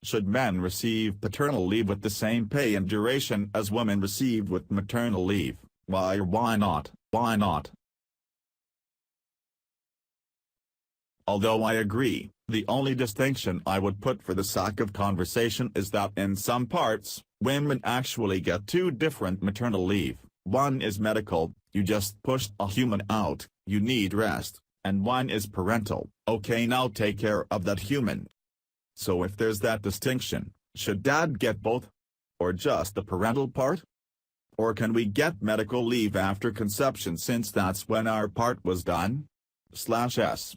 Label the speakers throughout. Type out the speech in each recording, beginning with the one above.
Speaker 1: Should men receive paternal leave with the same pay and duration as women received with maternal leave? Why or why not? Why not? Although I agree, the only distinction I would put for the sake of conversation is that in some parts, women actually get two different maternal leave. One is medical, you just pushed a human out, you need rest, and one is parental, okay, now take care of that human. So if there's that distinction, should dad get both? Or just the parental part? Or can we get medical leave after conception since that's when our part was done? /s.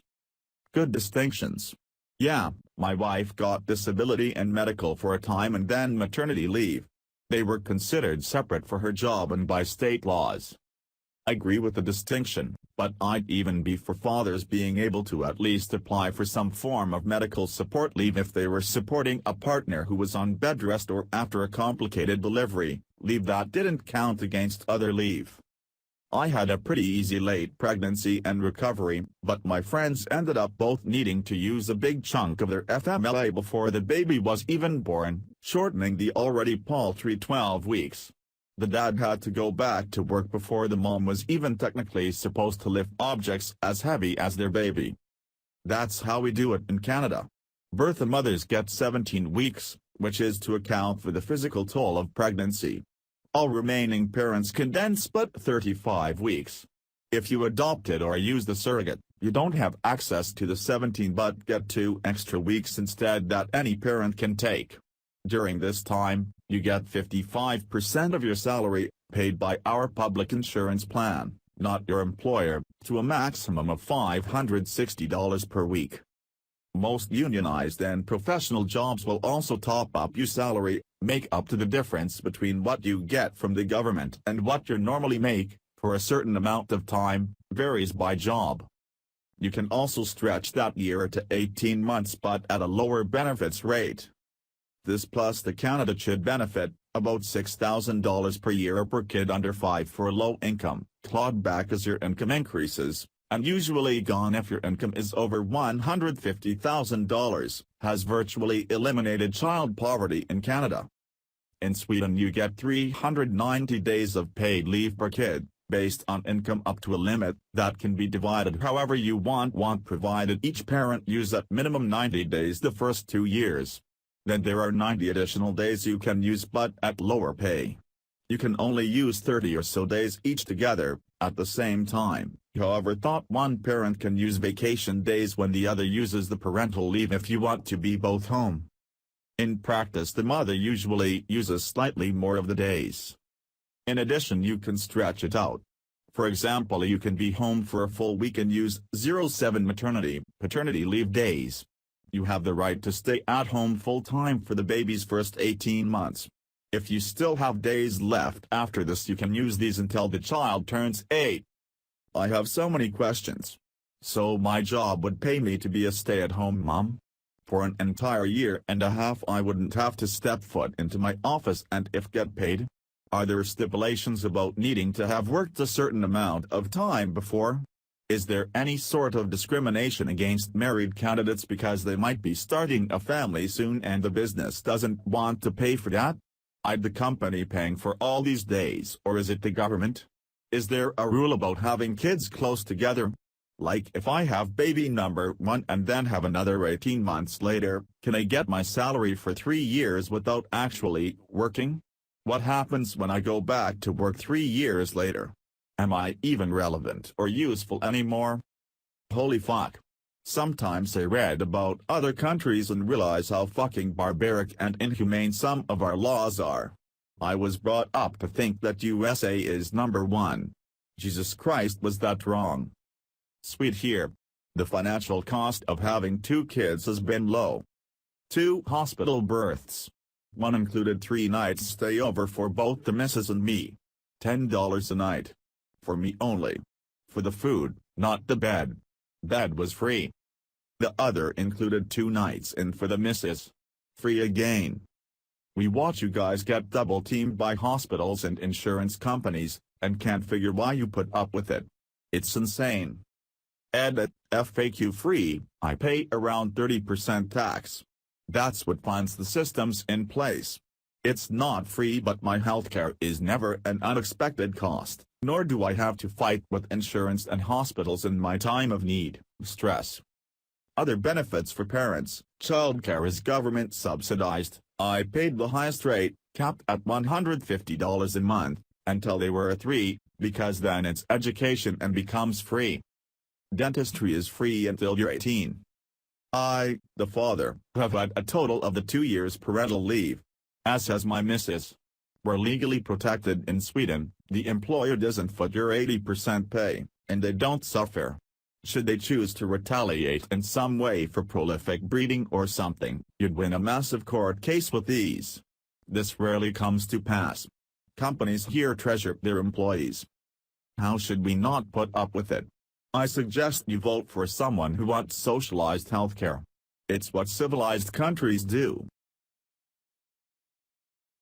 Speaker 1: Good distinctions. Yeah, my wife got disability and medical for a time and then maternity leave. They were considered separate for her job and by state laws. I agree with the distinction, but I'd even be for fathers being able to at least apply for some form of medical support leave if they were supporting a partner who was on bed rest or after a complicated delivery, leave that didn't count against other leave. I had a pretty easy late pregnancy and recovery, but my friends ended up both needing to use a big chunk of their FMLA before the baby was even born, shortening the already paltry 12 weeks. The dad had to go back to work before the mom was even technically supposed to lift objects as heavy as their baby. That's how we do it in Canada. Birthing mothers get 17 weeks, which is to account for the physical toll of pregnancy. All remaining parents can then split 35 weeks. If you adopted or used a surrogate, you don't have access to the 17 but get 2 extra weeks instead that any parent can take. During this time, you get 55% of your salary, paid by our public insurance plan, not your employer, to a maximum of $560 per week. Most unionized and professional jobs will also top up your salary, make up to the difference between what you get from the government and what you normally make, for a certain amount of time, varies by job. You can also stretch that year to 18 months but at a lower benefits rate. This plus the Canada should benefit, about $6,000 per year per kid under 5 for low income, clawed back as your income increases, and usually gone if your income is over $150,000, has virtually eliminated child poverty in Canada. In Sweden you get 390 days of paid leave per kid, based on income up to a limit that can be divided however you want provided each parent use at minimum 90 days the first 2 years. Then there are 90 additional days you can use but at lower pay. You can only use 30 or so days each together, at the same time, however thought one parent can use vacation days when the other uses the parental leave if you want to be both home. In practice the mother usually uses slightly more of the days. In addition you can stretch it out. For example you can be home for a full week and use 07 paternity leave days. You have the right to stay at home full-time for the baby's first 18 months. If you still have days left after this you can use these until the child turns 8. I have so many questions. So my job would pay me to be a stay-at-home mom? For an entire year and a half I wouldn't have to step foot into my office and if get paid? Are there stipulations about needing to have worked a certain amount of time before? Is there any sort of discrimination against married candidates because they might be starting a family soon and the business doesn't want to pay for that? Is the company paying for all these days or is it the government? Is there a rule about having kids close together? Like if I have baby number 1 and then have another 18 months later, can I get my salary for 3 years without actually working? What happens when I go back to work 3 years later? Am I even relevant or useful anymore? Holy fuck. Sometimes I read about other countries and realize how fucking barbaric and inhumane some of our laws are. I was brought up to think that USA is number 1. Jesus Christ, was that wrong? Sweet here. The financial cost of having 2 kids has been low. 2 hospital births. One included 3 nights stay over for both the missus and me. $10 a night. For me only. For the food, not the bed. Bed was free. The other included 2 nights in for the missus. Free again. We watch you guys get double-teamed by hospitals and insurance companies, and can't figure why you put up with it. It's insane. Edit, FAQ free, I pay around 30% tax. That's what finds the systems in place. It's not free, but my healthcare is never an unexpected cost, nor do I have to fight with insurance and hospitals in my time of need, stress. Other benefits for parents: childcare is government subsidized. I paid the highest rate, capped at $150 a month, until they were 3, because then it's education and becomes free. Dentistry is free until you're 18. I, the father, have had a total of the 2 years parental leave. As has my missus. We're legally protected in Sweden. The employer doesn't foot your 80% pay, and they don't suffer. Should they choose to retaliate in some way for prolific breeding or something, you'd win a massive court case with ease. This rarely comes to pass. Companies here treasure their employees. How should we not put up with it? I suggest you vote for someone who wants socialized healthcare. It's what civilized countries do.